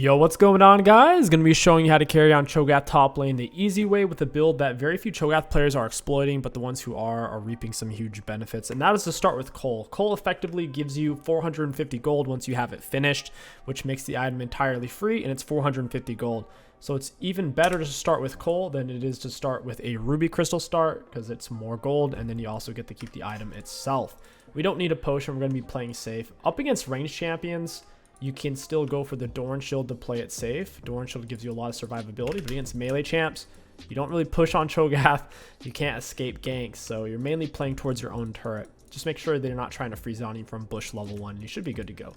Yo, what's going on, guys? Gonna be showing you how to carry on Cho'Gath top lane the easy way with a build that very few Cho'Gath players are exploiting, but the ones who are reaping some huge benefits, and that is to start with Coal. Coal effectively gives you 450 gold once you have it finished, which makes the item entirely free, and it's 450 gold. So it's even better to start with Coal than it is to start with a Ruby Crystal start, because it's more gold, and then you also get to keep the item itself. We don't need a potion, we're going to be playing safe. Up against ranged champions, you can still go for the Doran Shield to play it safe. Doran Shield gives you a lot of survivability, but against melee champs, you don't really push on Cho'Gath. You can't escape ganks, so you're mainly playing towards your own turret. Just make sure that you're not trying to freeze on you from bush level 1. You should be good to go.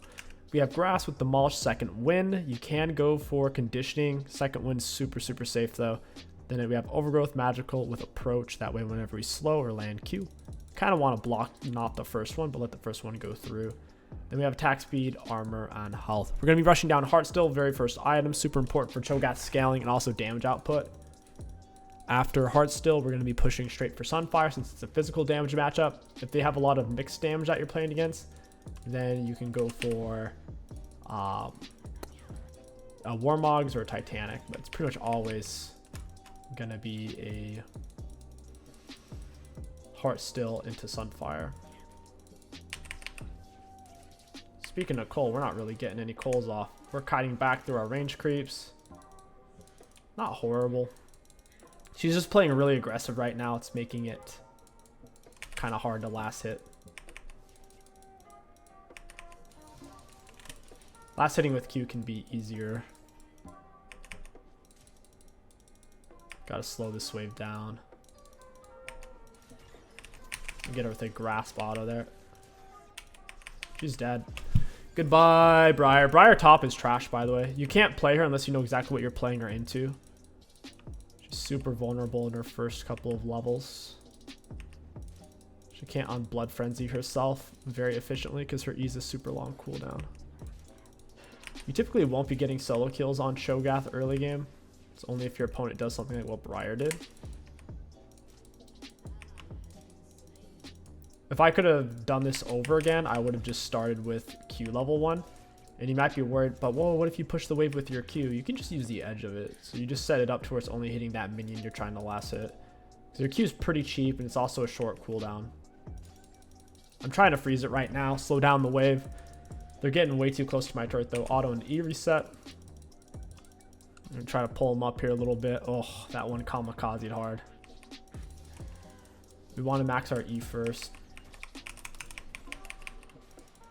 We have grass with Demolish, second wind. You can go for conditioning. Second wind super safe though. Then we have overgrowth magical with approach. That way whenever we slow or land Q, kind of want to block not the first one, but let the first one go through. Then we have attack speed, armor, and health. We're going to be rushing down Heart Still, very first item, super important for Cho'Gath scaling and also damage output. After Heart Still, we're going to be pushing straight for Sunfire since it's a physical damage matchup. If they have a lot of mixed damage that you're playing against, then you can go for a Warmogs or a Titanic, but it's pretty much always going to be a Heart Still into Sunfire. Speaking of coal, we're not really getting any coals off. We're kiting back through our range creeps. Not horrible. She's just playing really aggressive right now. It's making it kind of hard to last hit. Last hitting with Q can be easier. Gotta slow this wave down. Get her with a grasp auto there. She's dead. Goodbye, Briar. Briar top is trash, by the way. You can't play her unless you know exactly what you're playing her into. She's super vulnerable in her first couple of levels. She can't unblood frenzy herself very efficiently because her E is a super long cooldown. You typically won't be getting solo kills on Cho'Gath early game. It's only if your opponent does something like what Briar did. If I could have done this over again, I would have just started with Q level 1. And you might be worried, but whoa, what if you push the wave with your Q? You can just use the edge of it. So you just set it up to where it's only hitting that minion you're trying to last hit. So your Q is pretty cheap, and it's also a short cooldown. I'm trying to freeze it right now, slow down the wave. They're getting way too close to my turret though. Auto and E reset. I'm going to try to pull them up here a little bit. Oh, that one kamikazed hard. We want to max our E first.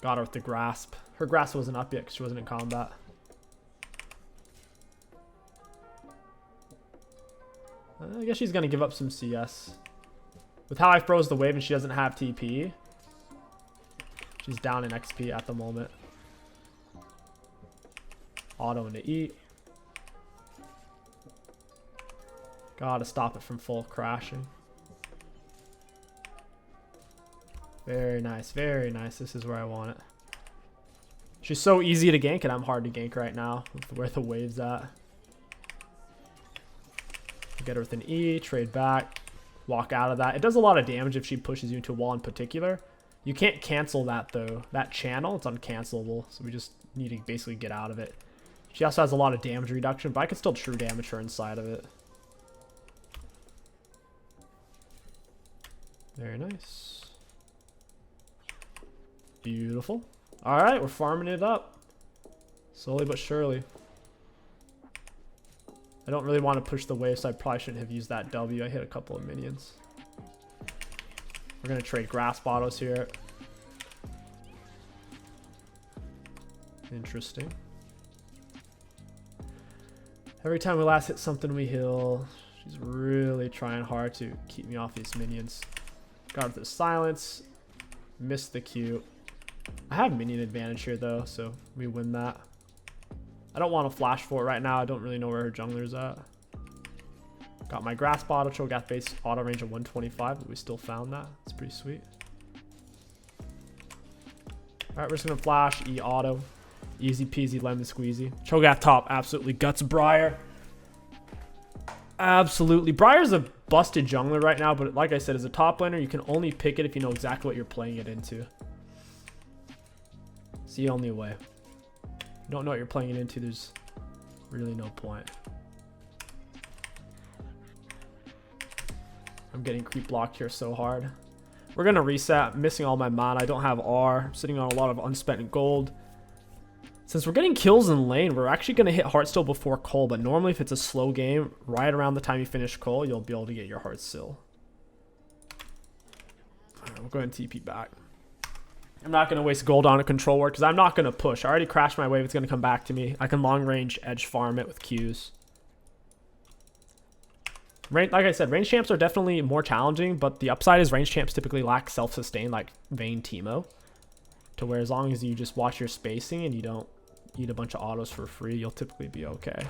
Got her with the grasp. Her grasp wasn't up yet because she wasn't in combat. I guess she's going to give up some CS. With how I froze the wave and she doesn't have TP, she's down in XP at the moment. Auto into E. Gotta stop it from full crashing. Very nice, very nice. This is where I want it. She's so easy to gank, and I'm hard to gank right now with where the wave's at. Get her with an E, trade back, walk out of that. It does a lot of damage if she pushes you into a wall in particular. You can't cancel that though. That channel, it's uncancelable, so we just need to basically get out of it. She also has a lot of damage reduction, but I can still true damage her inside of it. Very nice. Beautiful. All right, we're farming it up. Slowly but surely. I don't really want to push the wave, so I probably shouldn't have used that W. I hit a couple of minions. We're going to trade grasp autos here. Interesting. Every time we last hit something, we heal. She's really trying hard to keep me off these minions. Got with the silence. Missed the Q. I have minion advantage here though, so we win that. I don't want to flash for it right now. I don't really know where her jungler's at. Got my grasp auto, Cho'Gath base auto range of 125, but we still found that. It's pretty sweet. Alright, we're just gonna flash, E auto. Easy peasy lemon squeezy. Cho'Gath top absolutely guts Briar. Absolutely. Briar's a busted jungler right now, but like I said, as a top laner, you can only pick it if you know exactly what you're playing it into. It's the only way. You don't know what you're playing it into, there's Really no point. I'm getting creep blocked here so hard. We're going to reset. I'm missing all my mana. I don't have R. I'm sitting on a lot of unspent gold. Since we're getting kills in lane, we're actually going to hit Heartsteel before Cole. But normally if it's a slow game, right around the time you finish Cole, you'll be able to get your Heartsteel. Alright, we'll go ahead and TP back. I'm not going to waste gold on a control ward because I'm not going to push. I already crashed my wave. It's going to come back to me. I can long range edge farm it with Qs. Like I said, range champs are definitely more challenging, but the upside is range champs typically lack self-sustain like Vayne Teemo. To where as long as you just watch your spacing and you don't eat a bunch of autos for free, you'll typically be okay.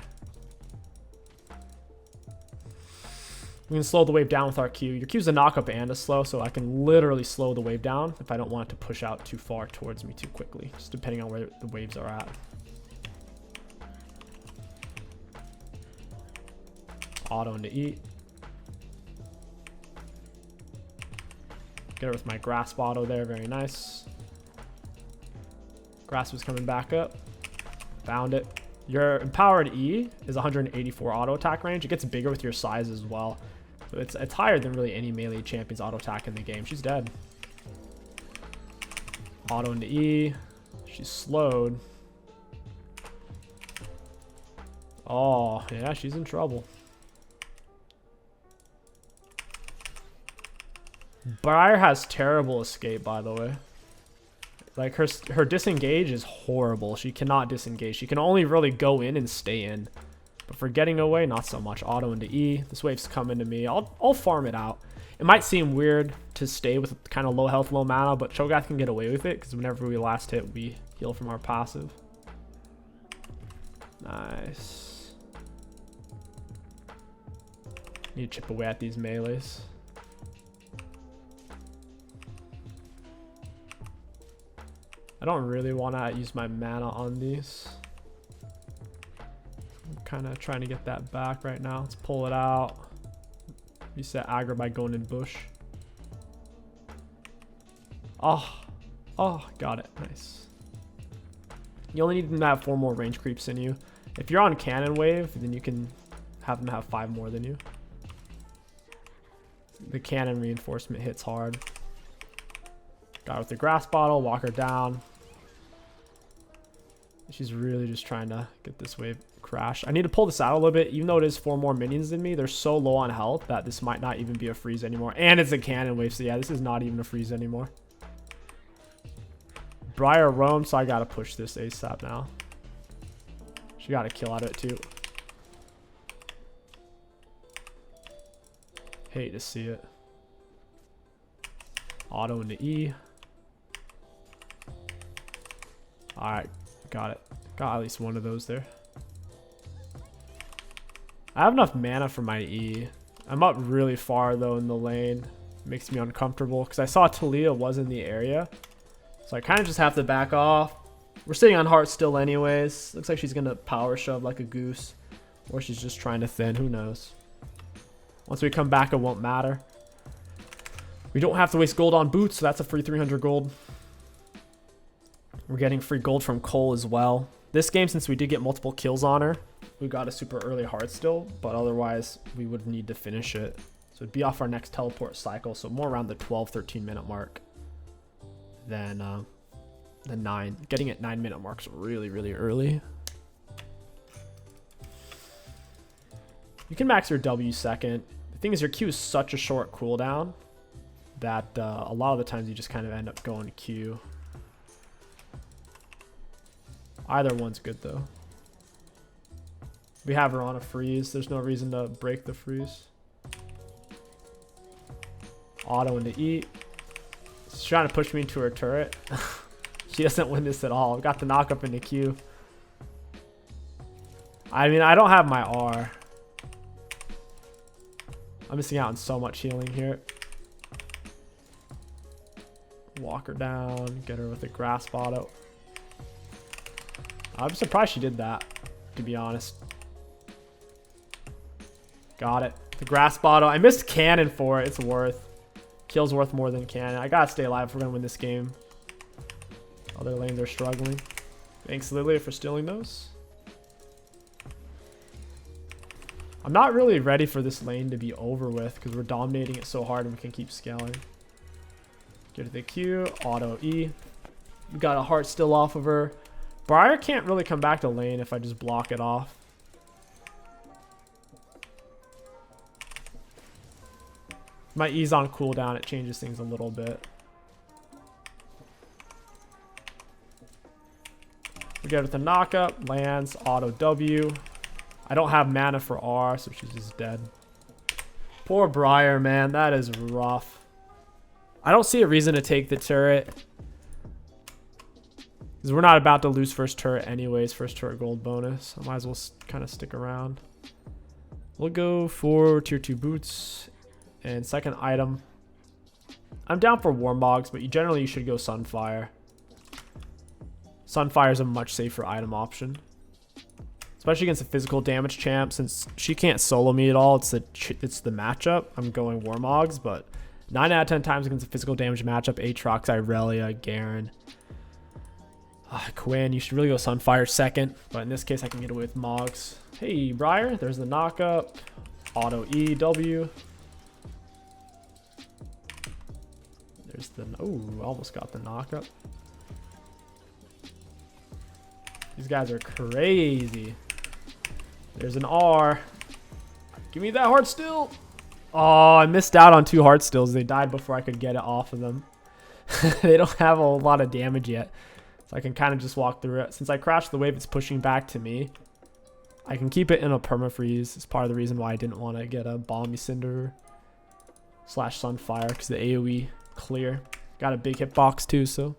We can slow the wave down with our Q. Your Q is a knock-up and a slow, so I can literally slow the wave down if I don't want it to push out too far towards me too quickly, just depending on where the waves are at. Auto into eat. Get her with my grasp auto there, very nice. Grasp was coming back up. Found it. Your empowered E is 184 auto attack range. It gets bigger with your size as well. So it's higher than really any melee champion's auto attack in the game. She's dead. Auto into E. She's slowed. Oh, yeah, she's in trouble. Briar has terrible escape, by the way. Like, her disengage is horrible. She cannot disengage. She can only really go in and stay in. But for getting away, not so much. Auto into E. This wave's coming to me. I'll farm it out. It might seem weird to stay with kind of low health, low mana, but Cho'Gath can get away with it because whenever we last hit, we heal from our passive. Nice. Need to chip away at these melees. I don't really want to use my mana on these. I'm kind of trying to get that back right now. Let's pull it out. Reset aggro by going in bush. Oh, got it. Nice. You only need to have 4 more range creeps in you. If you're on cannon wave, then you can have them have 5 more than you. The cannon reinforcement hits hard. Got her with the grass bottle, walk her down. She's really just trying to get this wave crashed. I need to pull this out a little bit. Even though it is 4 more minions than me, they're so low on health that this might not even be a freeze anymore. And it's a cannon wave, so yeah, this is not even a freeze anymore. Briar roam, so I gotta push this ASAP now. She got a kill out of it too. Hate to see it. Auto into E. Alright, got it. Got at least one of those there. I have enough mana for my E. I'm up really far though in the lane. Makes me uncomfortable because I saw Talia was in the area. So I kind of just have to back off. We're sitting on heart still anyways. Looks like she's going to power shove like a goose. Or she's just trying to thin. Who knows? Once we come back, it won't matter. We don't have to waste gold on boots, so that's a free 300 gold. We're getting free gold from Cole as well. This game, since we did get multiple kills on her, we got a super early heart still, but otherwise we would need to finish it. So it'd be off our next teleport cycle, so more around the 12-13 minute mark than 9. Getting at 9 minute marks really, really early. You can max your W second. The thing is, your Q is such a short cooldown that a lot of the times you just kind of end up going to Q. Either one's good though. We have her on a freeze. There's no reason to break the freeze. Auto into eat. She's trying to push me into her turret. She doesn't win this at all. Got the knock up into Q. I mean, I don't have my R. I'm missing out on so much healing here. Walk her down. Get her with a grasp auto. I'm surprised she did that, to be honest. Got it. The grasp auto. I missed cannon for it. It's worth. Kill's worth more than cannon. I gotta stay alive if we're gonna win this game. Other lanes are struggling. Thanks, Lilia, for stealing those. I'm not really ready for this lane to be over with because we're dominating it so hard and we can keep scaling. Get to the Q, auto E. We got a heart still off of her. Briar can't really come back to lane if I just block it off. My E's on cooldown, it changes things a little bit. We get it with the knockup, lands, auto W. I don't have mana for R, so she's just dead. Poor Briar, man, that is rough. I don't see a reason to take the turret. Because we're not about to lose first turret anyways, first turret gold bonus. I might as well kind of stick around. We'll go for tier 2 boots. And second item. I'm down for Warmogs, but generally you should go Sunfire. Sunfire is a much safer item option. Especially against a physical damage champ, since she can't solo me at all. It's the matchup. I'm going Warmogs, but 9 out of 10 times against a physical damage matchup, Aatrox, Irelia, Garen. Quinn, you should really go Sunfire second, but in this case I can get away with Mogs. Hey, Briar, there's the knockup. Auto E, W. There's the... Oh, almost got the knockup. These guys are crazy. There's an R. Give me that heart still. Oh, I missed out on 2 heart stills. They died before I could get it off of them. They don't have a lot of damage yet. So I can kind of just walk through it. Since I crashed the wave, it's pushing back to me. I can keep it in a permafreeze. It's part of the reason why I didn't want to get a Balmy Cinder / Sunfire, because the AoE clear. Got a big hitbox too, so.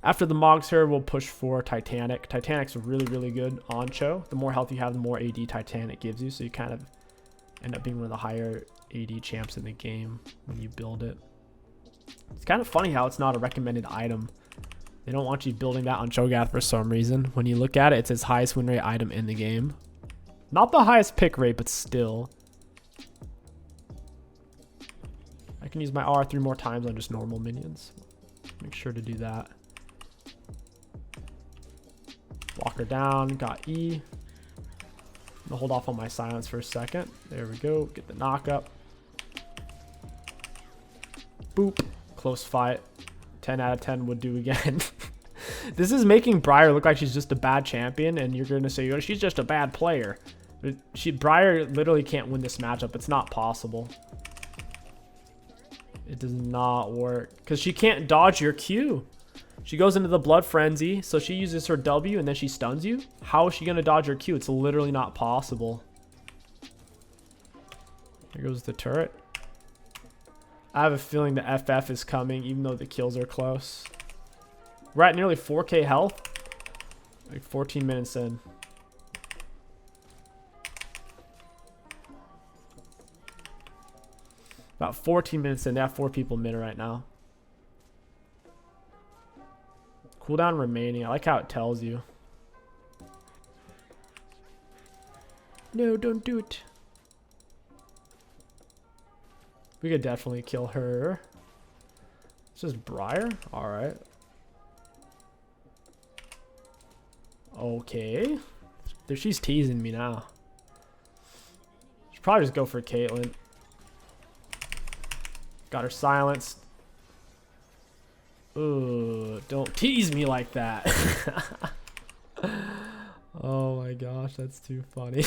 After the Mogs here, we'll push for Titanic. Titanic's really, really good on Cho. The more health you have, the more AD Titanic gives you, so you kind of end up being one of the higher AD champs in the game when you build it. It's kind of funny how it's not a recommended item. They don't want you building that on Cho'Gath for some reason. When you look at it, it's its highest win rate item in the game. Not the highest pick rate, but still. I can use my R 3 more times on just normal minions. Make sure to do that. Walk her down, got E. I'm gonna hold off on my silence for a second. There we go, get the knockup. Boop, close fight. 10 out of 10 would do again. This is making Briar look like she's just a bad champion, and you're gonna say, oh, she's just a bad player. But Briar literally can't win this matchup. It's not possible. It does not work, because she can't dodge your Q. She goes into the Blood Frenzy, so she uses her W and then she stuns you. How is she going to dodge her Q? It's literally not possible. Here goes the turret. I have a feeling the FF is coming, even though the kills are close. We're at nearly 4k health. Like 14 minutes in. About 14 minutes in. They have 4 people mid right now. Cooldown remaining. I like how it tells you. No, don't do it. We could definitely kill her. It's just Briar? Alright. Okay. She's teasing me now. Should probably just go for Caitlyn. Got her silenced. Ooh, don't tease me like that. Oh my gosh, that's too funny.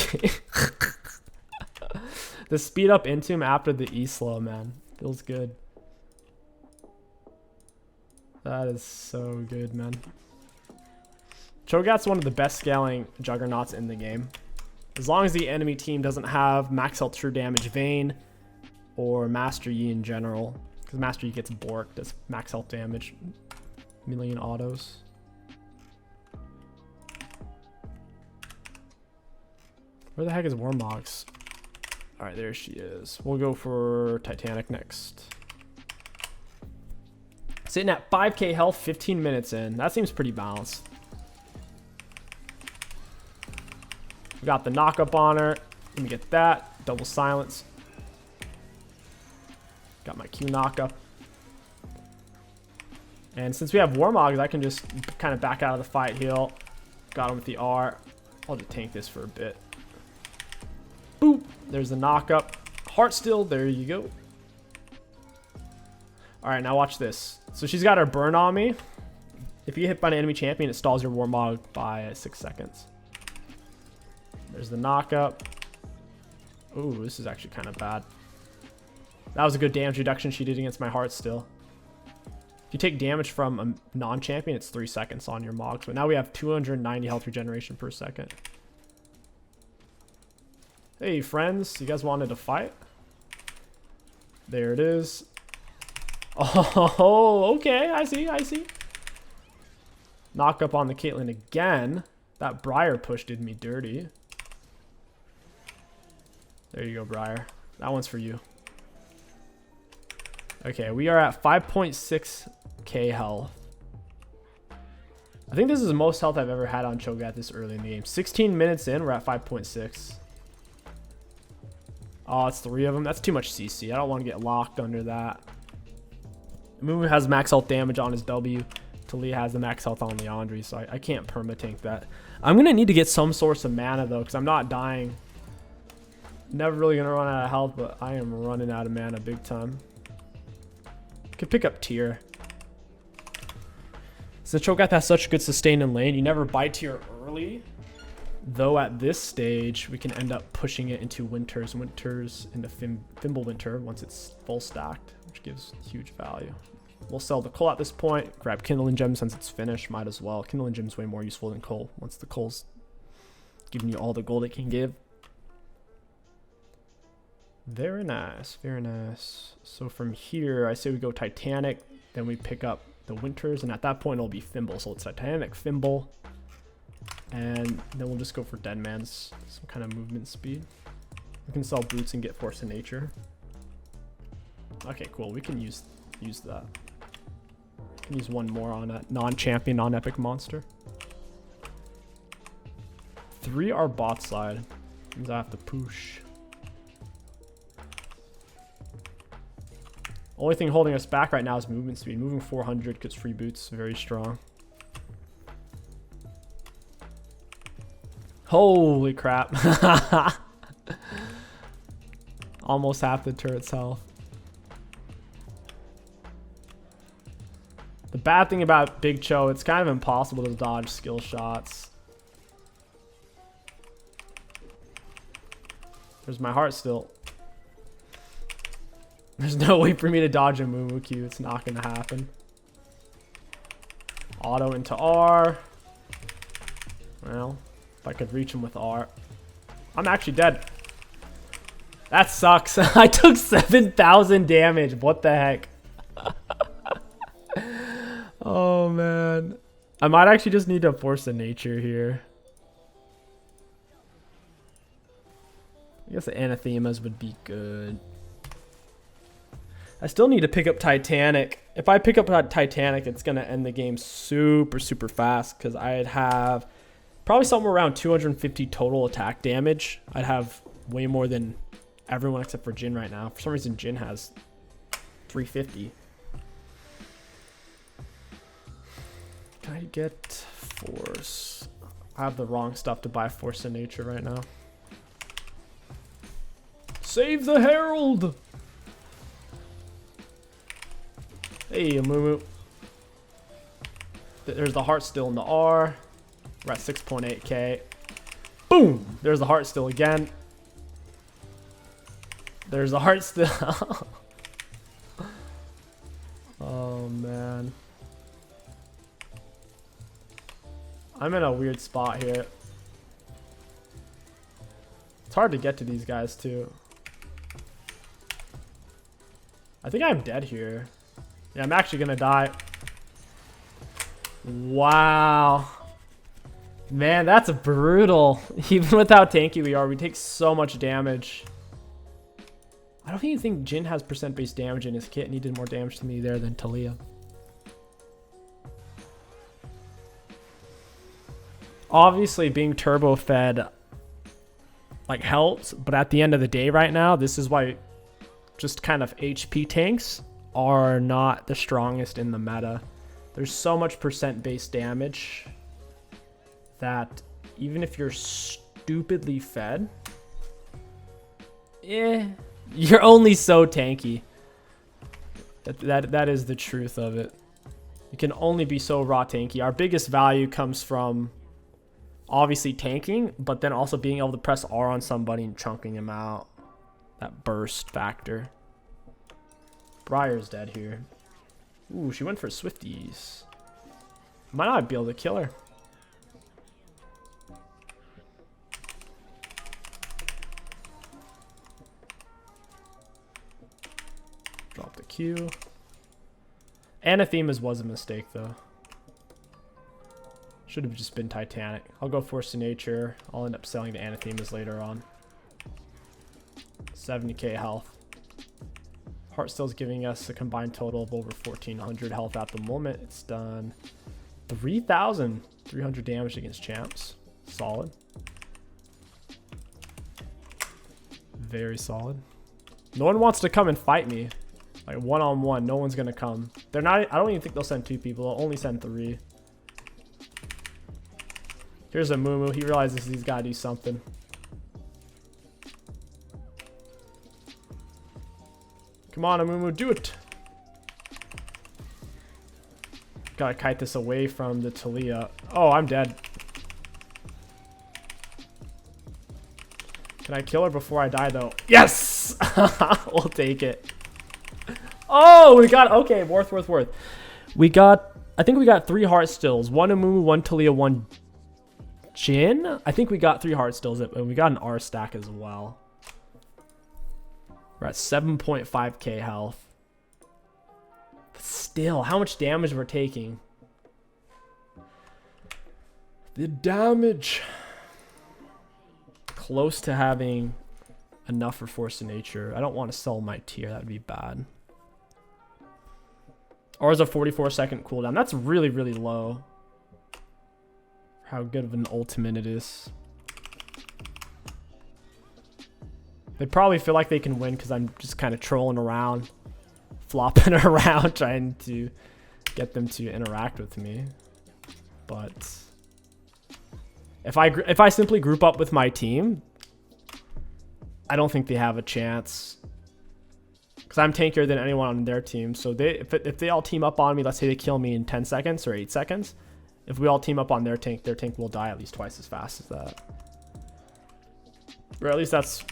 The speed up into him after the E slow, man. Feels good. That is so good, man. Cho'Gath's one of the best scaling juggernauts in the game. As long as the enemy team doesn't have max health true damage Vayne or Master Yi in general. Because Master Yi gets borked, does max health damage. Million autos. Where the heck is Warmogs? Alright, there she is. We'll go for Titanic next. Sitting at 5k health, 15 minutes in. That seems pretty balanced. We got the knockup on her. Let me get that. Double silence. Got my Q knockup. And since we have Warmogs, I can just kind of back out of the fight heal. Got him with the R. I'll just tank this for a bit. Boop. There's the knock up. Heart still. There you go. All right, now watch this. So she's got her burn on me. If you get hit by an enemy champion, it stalls your Warmog by 6 seconds. There's the knock up. Ooh, this is actually kind of bad. That was a good damage reduction she did against my heart still. If you take damage from a non-champion, it's 3 seconds on your Mogs. But now we have 290 health regeneration per second. Hey, friends. You guys wanted to fight? There it is. Oh, okay. I see. I see. Knock up on the Caitlyn again. That Briar push did me dirty. There you go, Briar. That one's for you. Okay, we are at 5.6k health. I think this is the most health I've ever had on Cho'Gath this early in the game. 16 minutes in, we're at 5.6. Oh, it's 3 of them. That's too much CC. I don't want to get locked under that. Mumu has max health damage on his W. Talia has the max health on Leandri, so I can't perma-tank that. I'm going to need to get some source of mana, though, because I'm not dying. Never really going to run out of health, but I am running out of mana big time. Could pick up tier. Since Cho'Gath has such good sustain in lane, you never buy tier early. Though at this stage, we can end up pushing it into Winters into Fimbulwinter once it's full stacked, which gives huge value. We'll sell the coal at this point, grab Kindling Gem since it's finished, might as well. Kindling Gem's way more useful than coal once the coal's giving you all the gold it can give. Very nice, very nice. So from here, I say we go Titanic, then we pick up the Winters, and at that point it'll be Fimble. So it's Titanic, Fimble, and then we'll just go for Dead Man's, some kind of movement speed. We can sell boots and get Force of Nature. Okay, cool. We can use that. We can use one more on a non-champion, non-epic monster. 3 are bot side. Means I have to push. Only thing holding us back right now is movement speed. Moving 400 because free boots, very strong. Holy crap. Almost half the turret's health. The bad thing about Big Cho, it's kind of impossible to dodge skill shots. There's my heart still. There's no way for me to dodge a Mumu Q. It's not going to happen. Auto into R. Well, if I could reach him with R. I'm actually dead. That sucks. I took 7,000 damage. What the heck? Oh, man. I might actually just need to Force of Nature here. I guess the Anathemas would be good. I still need to pick up Titanic. If I pick up Titanic, it's going to end the game super, super fast because I'd have probably somewhere around 250 total attack damage. I'd have way more than everyone except for Jin right now. For some reason, Jin has 350. Can I get Force? I have the wrong stuff to buy Force of Nature right now. Save the Herald! Hey, Amumu. There's the heart still in the R. We're at 6.8k. Boom! There's the heart still again. There's the heart still. Oh, man. I'm in a weird spot here. It's hard to get to these guys, too. I think I'm dead here. Yeah, I'm actually gonna die. Wow. Man, that's brutal. Even with how tanky we are, we take so much damage. I don't even think Jin has percent-based damage in his kit, and he did more damage to me there than Talia. Obviously, being turbo-fed like helps, but at the end of the day right now, this is why just kind of HP tanks are not the strongest in the meta. There's so much percent-based damage that even if you're stupidly fed, You're only so tanky. That is the truth of it. You can only be so raw tanky. Our biggest value comes from obviously tanking, but then also being able to press R on somebody and chunking him out. That burst factor. Briar's dead here. Ooh, she went for Swifties. Might not be able to kill her. Drop the Q. Anathemas was a mistake, though. Should have just been Titanic. I'll go Force to Nature. I'll end up selling the Anathemas later on. 70k health. Heartstill's giving us a combined total of over 1400 health at the moment. It's done 3,300 damage against champs. Solid. Very solid. No one wants to come and fight me. Like one-on-one, no one's gonna come. They're not. I don't even think they'll send 2 people. They'll only send 3. Here's a Moo. He realizes he's gotta do something. Come on, Amumu, do it. Gotta kite this away from the Talia. Oh, I'm dead. Can I kill her before I die, though? Yes! We'll take it. Oh, we got... Okay, worth. We got... I think we got 3 heart stills. 1 Amumu, 1 Talia, 1 Jin. I think we got 3 heart stills, and we got an R stack as well. We're at 7.5k health. But still, how much damage we're taking? The damage. Close to having enough for Force of Nature. I don't want to sell my tier. That would be bad. Or is a 44-second cooldown. That's really, really low. For how good of an ultimate it is. They probably feel like they can win because I'm just kind of trolling around, flopping around, trying to get them to interact with me. But if I simply group up with my team, I don't think they have a chance because I'm tankier than anyone on their team. So if they all team up on me, let's say they kill me in 10 seconds or 8 seconds. If we all team up on their tank will die at least twice as fast as that. Or at least that's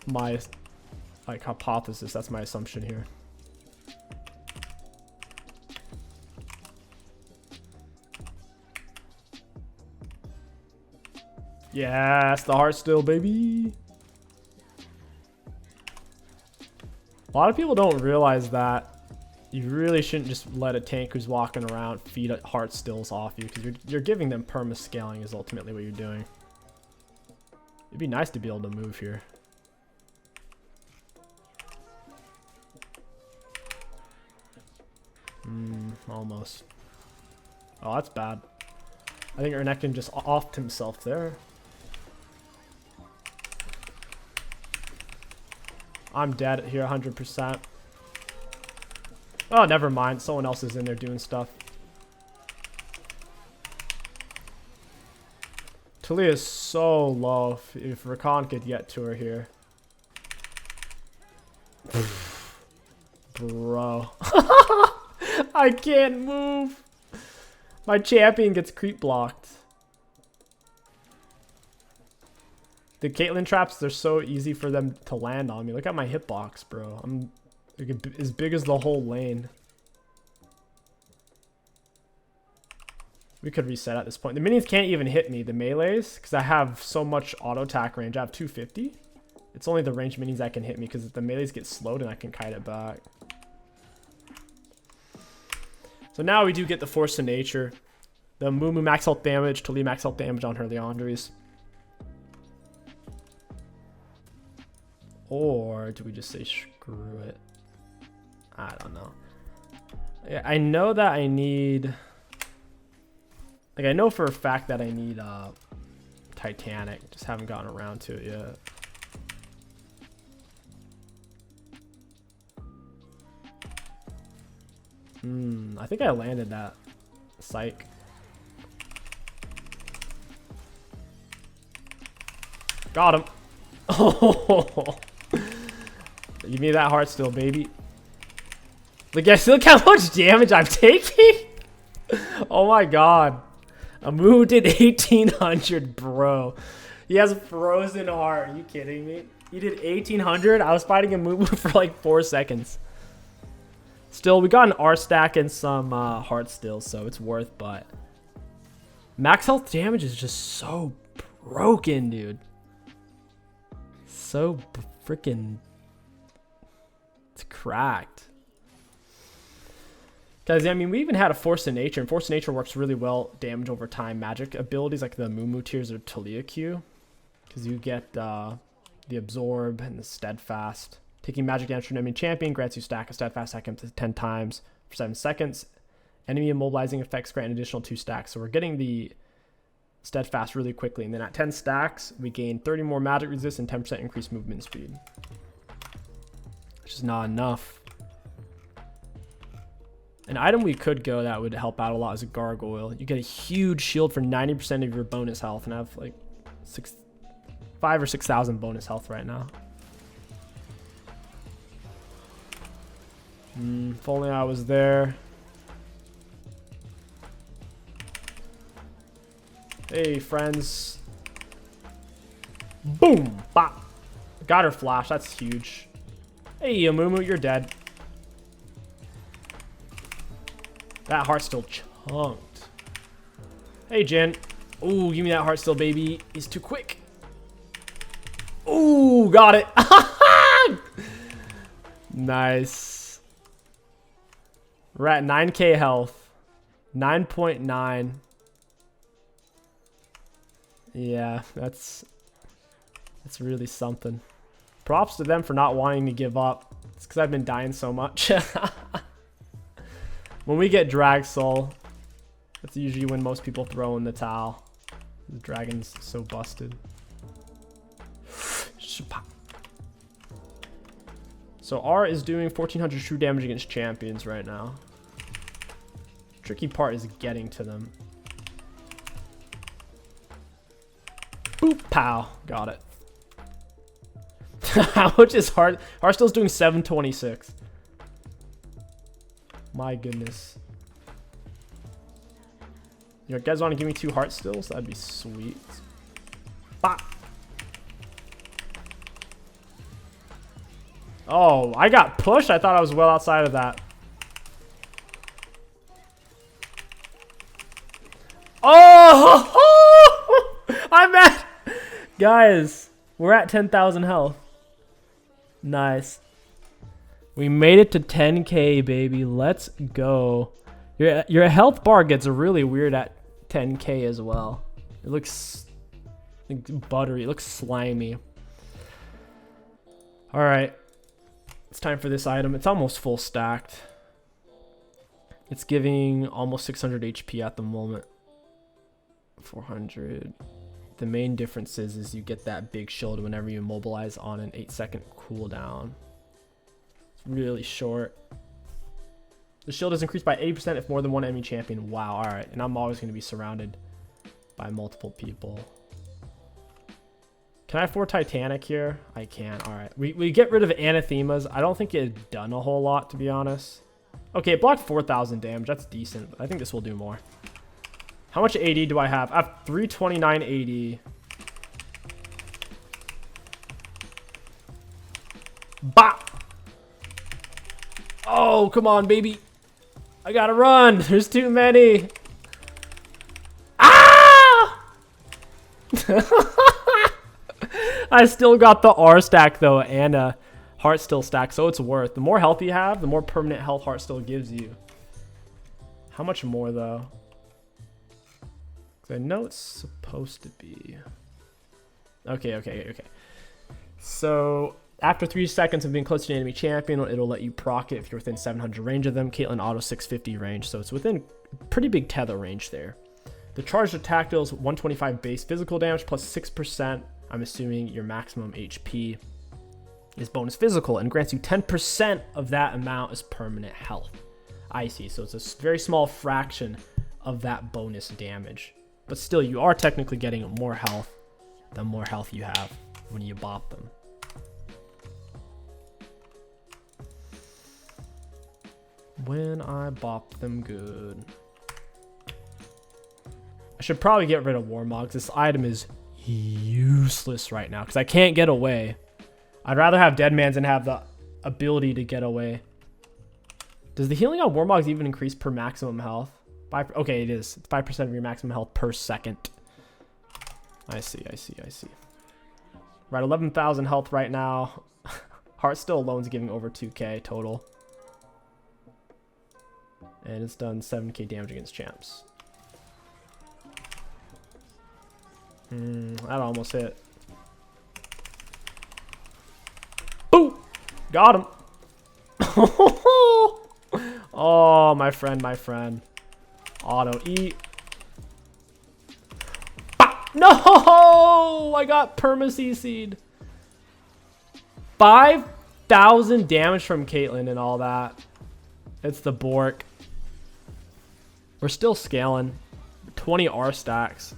my hypothesis. That's my assumption here. Yes, the heart still, baby. A lot of people don't realize that you really shouldn't just let a tank who's walking around feed heart stills off you, because you're giving them perma scaling is ultimately what you're doing. It'd be nice to be able to move here. Almost. Oh, that's bad. I think Ernectin just offed himself there. I'm dead here 100%. Oh, never mind. Someone else is in there doing stuff. Talia is so low. If Rakan could get to her here. Bro. I can't move. My champion gets creep blocked. The Caitlyn traps, they're so easy for them to land on me. Look at my hitbox, bro. I'm as big as the whole lane. We could reset at this point. The minions can't even hit me, the melees, because I have so much auto attack range. I have 250. It's only the ranged minions that can hit me because the melees get slowed and I can kite it back. So now we do get the Force of Nature. The Moo max health damage, Talia max health damage on her Leandries. Or do we just say screw it? I don't know. Yeah, I know that I need... Like, I know for a fact that I need Titanic. Just haven't gotten around to it yet. I think I landed that. Psych. Got him. Oh, Give me that heart still, baby. Look how much damage I'm taking. Oh my god. Amu did 1800, bro. He has a frozen heart. Are you kidding me? He did 1800. I was fighting Amu for like 4 seconds. Still, we got an R stack and some heart still, so it's worth, but max health damage is just so broken, dude. So freaking, it's cracked. Guys, I mean, we even had a Force of Nature, and Force of Nature works really well damage over time magic abilities like the Mumu tiers or Talia Q, because you get the Absorb and the Steadfast. Taking magic damage from an enemy champion grants you stack a Steadfast attack up to 10 times for 7 seconds. Enemy immobilizing effects grant an additional 2 stacks. So we're getting the Steadfast really quickly, and then at 10 stacks, we gain 30 more magic resist and 10% increased movement speed. Which is not enough. An item we could go that would help out a lot is a Gargoyle. You get a huge shield for 90% of your bonus health, and I have like 5,000 or 6,000 bonus health right now. If only I was there. Hey, friends. Boom! Bop! Got her flash. That's huge. Hey, Amumu, you're dead. That heart still chunked. Hey, Jin. Ooh, give me that heart still, baby. He's too quick. Ooh, got it. Nice. We're at 9k health. 9.9. Yeah, that's really something. Props to them for not wanting to give up. It's because I've been dying so much. When we get Drag Soul, that's usually when most people throw in the towel. The dragon's so busted. So R is doing 1400 true damage against champions right now. Tricky part is getting to them. Boop, pow. Got it. How much is Heart? Heartstill's doing 726. My goodness. You guys want to give me 2 Heartstills? That'd be sweet. Bop. Oh, I got pushed? I thought I was well outside of that. Oh! I'm at... Guys, we're at 10,000 health. Nice. We made it to 10k, baby. Let's go. Your health bar gets really weird at 10k as well. It looks like buttery. It looks slimy. All right. It's time for this item. It's almost full stacked. It's giving almost 600 HP at the moment. 400. The main difference is you get that big shield whenever you immobilize on an 8-second cooldown. It's really short. The shield is increased by 80% if more than one enemy champion. Wow, alright. And I'm always going to be surrounded by multiple people. Can I afford Titanic here? I can. Alright. We get rid of Anathemas. I don't think it had done a whole lot, to be honest. Okay, it blocked 4,000 damage. That's decent. But I think this will do more. How much AD do I have? I have 329 AD. Bop! Oh, come on, baby. I gotta run. There's too many. Ah! I still got the R stack, though, and a heart still stack, so it's worth. The more health you have, the more permanent health heart still gives you. How much more, though? I know it's supposed to be. Okay. So after 3 seconds of being close to an enemy champion, it'll let you proc it if you're within 700 range of them. Caitlyn auto 650 range, so it's within pretty big tether range there. The charged attack deals 125 base physical damage plus 6%. I'm assuming your maximum HP is bonus physical and grants you 10% of that amount as permanent health. I see. So it's a very small fraction of that bonus damage. But still, you are technically getting more health the more health you have when you bop them. when I bop them good. I should probably get rid of Warmogs. This item is useless right now because I can't get away. I'd rather have Deadmans and have the ability to get away. Does the healing on Warmogs even increase per maximum health? Okay, it is. It's 5% of your maximum health per second. I see. Right, 11,000 health right now. Heartsteel alone is giving over 2k total. And it's done 7k damage against champs. That almost hit. Boo! Got him. Oh, my friend. Auto eat. No! I got perma CC'd. 5,000 damage from Caitlyn and all that. It's the Bork. We're still scaling. 20 R stacks.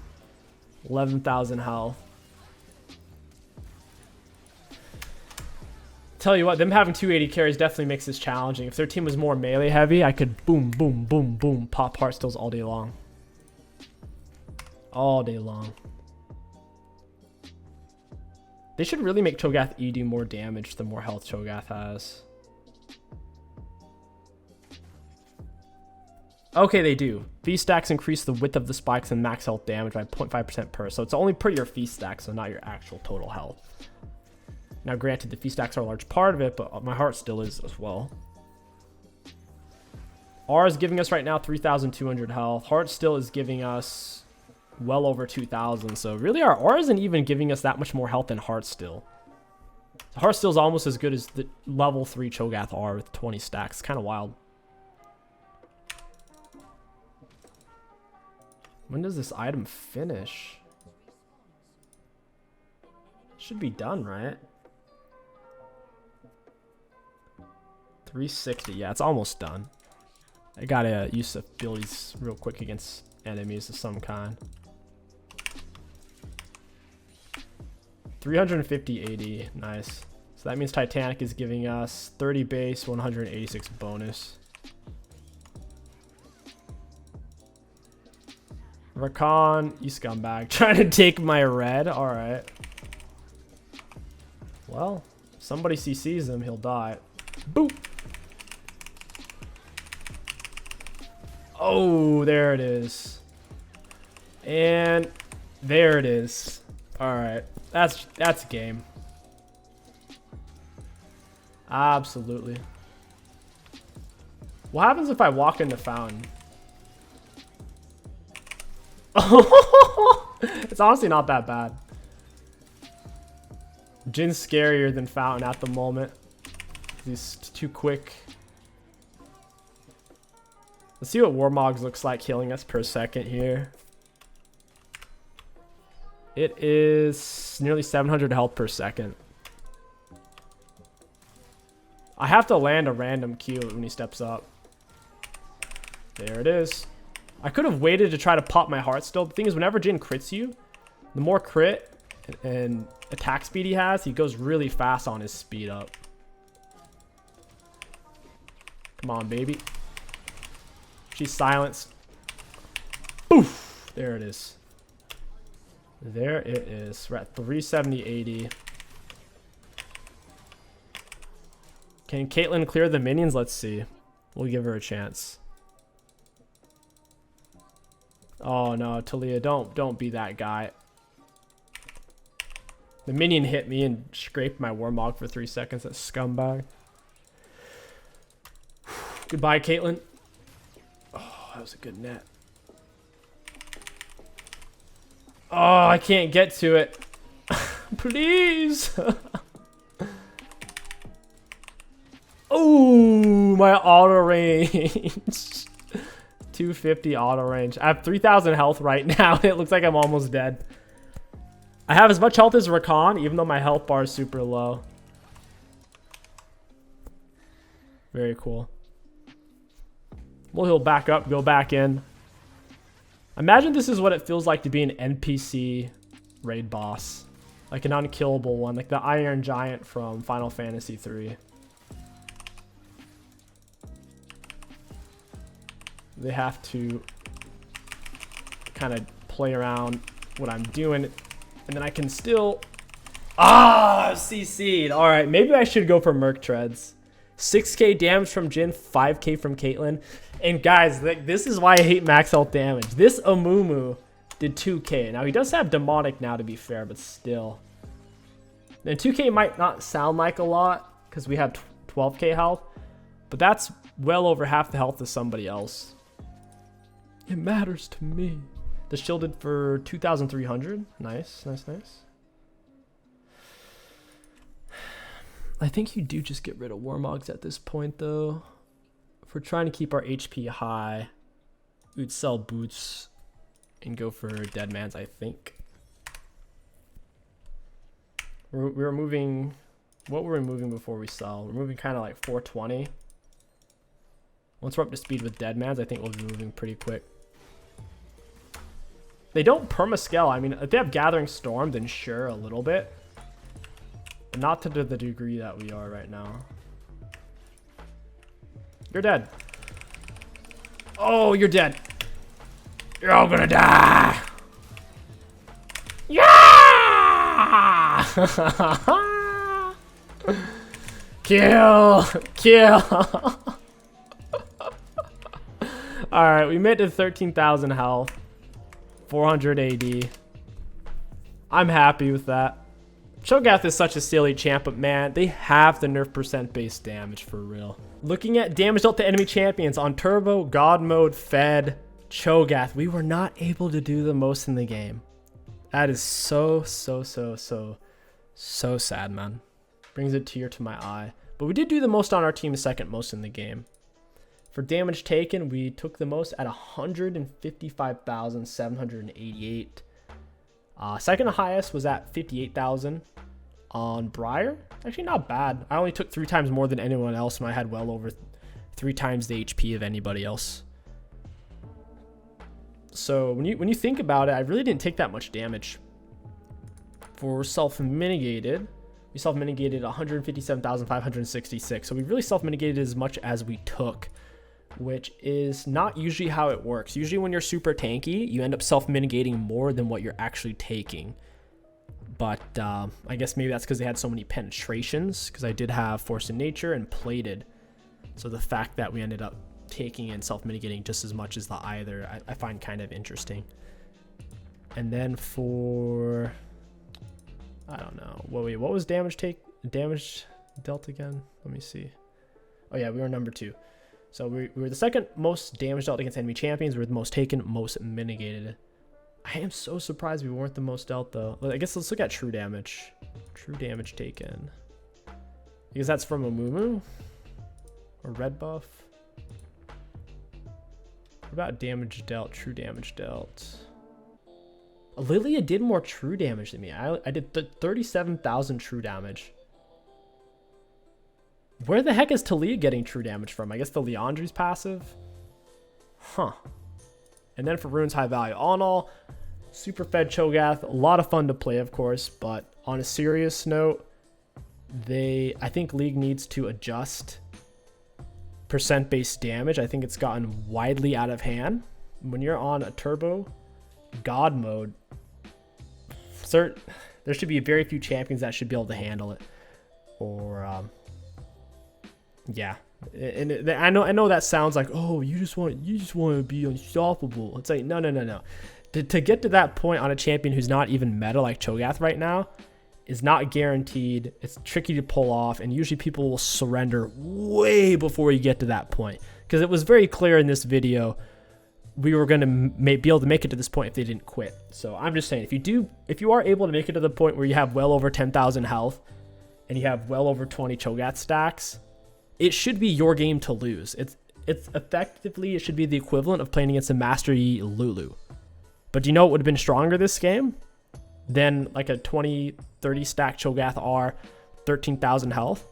11,000 health. Tell you what, them having 280 carries definitely makes this challenging. If their team was more melee heavy, I could boom, boom, boom, boom, pop Heartsteals all day long. All day long. They should really make Cho'Gath E do more damage the more health Cho'Gath has. Okay, they do. Feast stacks increase the width of the spikes and max health damage by 0.5% per. So it's only per your feast stack, so not your actual total health. Now, granted, the feast stacks are a large part of it, but my heart still is as well. R is giving us right now 3,200 health. Heart still is giving us well over 2,000. So really, our R isn't even giving us that much more health than Heart still. So Heart still is almost as good as the level 3 Cho'Gath R with 20 stacks. It's kind of wild. When does this item finish? Should be done, right? 360. Yeah, it's almost done. I gotta use the abilities real quick against enemies of some kind. 350 AD. Nice. So that means Titanic is giving us 30 base, 186 bonus. Rakan, you scumbag. Trying to take my red. Alright. Well, somebody CCs him, he'll die. Boop! Oh, there it is. And there it is. Alright. That's game. Absolutely. What happens if I walk in the fountain? It's honestly not that bad. Jin's scarier than Fountain at the moment. He's too quick. Let's see what Warmogs looks like healing us per second here. It is nearly 700 health per second. I have to land a random Q when he steps up. There it is. I could have waited to try to pop my heart still. The thing is, whenever Jin crits you, the more crit and attack speed he has, he goes really fast on his speed up. Come on, baby. She's silenced. Oof! There it is. There it is. We're at 370 80. Can Caitlyn clear the minions? Let's see. We'll give her a chance. Oh no, Talia, don't be that guy. The minion hit me and scraped my Warmog for 3 seconds. That scumbag. Goodbye, Caitlyn. Oh, that was a good net. Oh, I can't get to it. Please. Oh, my auto range. 250 auto range. I have 3,000 health right now. It looks like I'm almost dead. I have as much health as Rakan, even though my health bar is super low. Very cool. Well, he'll back up, go back in. Imagine this is what it feels like to be an NPC raid boss. Like an unkillable one, like the Iron Giant from Final Fantasy 3. they have to kind of play around what I'm doing, and then I can still CC'd. All right, maybe I should go for Merc Treads. 6k damage from Jin, 5k from Caitlyn. And guys, this is why I hate max health damage. This Amumu did 2k. Now he does have demonic now, to be fair, but still. And 2k might not sound like a lot because we have 12k health, but that's well over half the health of somebody else. It matters to me. The shielded for 2,300. Nice, nice, nice. I think you do just get rid of Warmogs at this point, though. If we're trying to keep our HP high, we'd sell boots and go for Deadmans, I think. We were moving... What were we moving before we sell? We're moving kind of like 420. Once we're up to speed with Deadmans, I think we'll be moving pretty quick. They don't perma-scale. I mean, if they have Gathering Storm, then sure, a little bit. But not to the degree that we are right now. You're dead. Oh, you're dead. You're all gonna die. Yeah! Kill. Kill. Alright, we made it to 13,000 health. 400 AD. I'm happy with that. Cho'Gath is such a silly champ, but man, they have the nerf percent based damage for real. Looking at damage dealt to enemy champions on Turbo, God Mode, Fed, Cho'Gath, we were not able to do the most in the game. That is so sad, man. Brings a tear to my eye. But we did do the most on our team, second most in the game. For damage taken, we took the most at 155,788. Second highest was at 58,000 on Briar. Actually, not bad. I only took 3 times more than anyone else, and I had well over 3 times the HP of anybody else. So when you think about it, I really didn't take that much damage. For self-mitigated, we self-mitigated 157,566. So we really self-mitigated as much as we took, which is not usually how it works. Usually when you're super tanky, you end up self-mitigating more than what you're actually taking. But I guess maybe that's because they had so many penetrations, because I did have Force in Nature and Plated. So the fact that we ended up taking and self-mitigating just as much as the either, I find kind of interesting. And then for... I don't know. Wait, what was damage dealt again? Let me see. Oh yeah, we were number 2. So we were the second most damage dealt against enemy champions. We were the most taken, most mitigated. I am so surprised we weren't the most dealt, though. I guess let's look at true damage. True damage taken. Because that's from Amumu? Or red buff? What about damage dealt? True damage dealt. Lilia did more true damage than me. I did 37,000 true damage. Where the heck is Talia getting true damage from? I guess the Leandri's passive? Huh. And then for Rune's High Value. All in all, super fed Cho'Gath. A lot of fun to play, of course. But on a serious note, I think League needs to adjust percent-based damage. I think it's gotten widely out of hand. When you're on a Turbo God mode, there should be very few champions that should be able to handle it. Or... yeah, and I know that sounds like, oh, you just want to be unstoppable. It's like no. To get to that point on a champion who's not even meta like Cho'Gath right now is not guaranteed. It's tricky to pull off, and usually people will surrender way before you get to that point. Because it was very clear in this video we were going to be able to make it to this point if they didn't quit. So I'm just saying, if you are able to make it to the point where you have well over 10,000 health and you have well over 20 Cho'Gath stacks, it should be your game to lose. It's effectively, it should be the equivalent of playing against a Master Yi Lulu. But do you know what would have been stronger this game than like a 20, 30 stack Cho'Gath R, 13,000 health?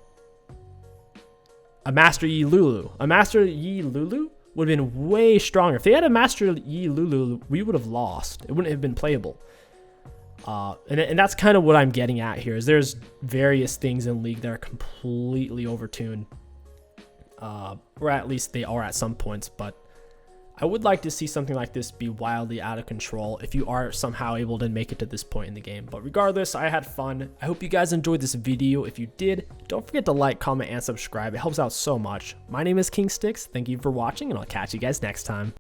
A Master Yi Lulu. A Master Yi Lulu would have been way stronger. If they had a Master Yi Lulu, we would have lost. It wouldn't have been playable. And that's kind of what I'm getting at here, is there's various things in League that are completely overtuned. Or at least they are at some points, but I would like to see something like this be wildly out of control if you are somehow able to make it to this point in the game. But regardless, I had fun. I hope you guys enjoyed this video. If you did, don't forget to like, comment, and subscribe. It helps out so much. My name is King Sticks. Thank you for watching, and I'll catch you guys next time.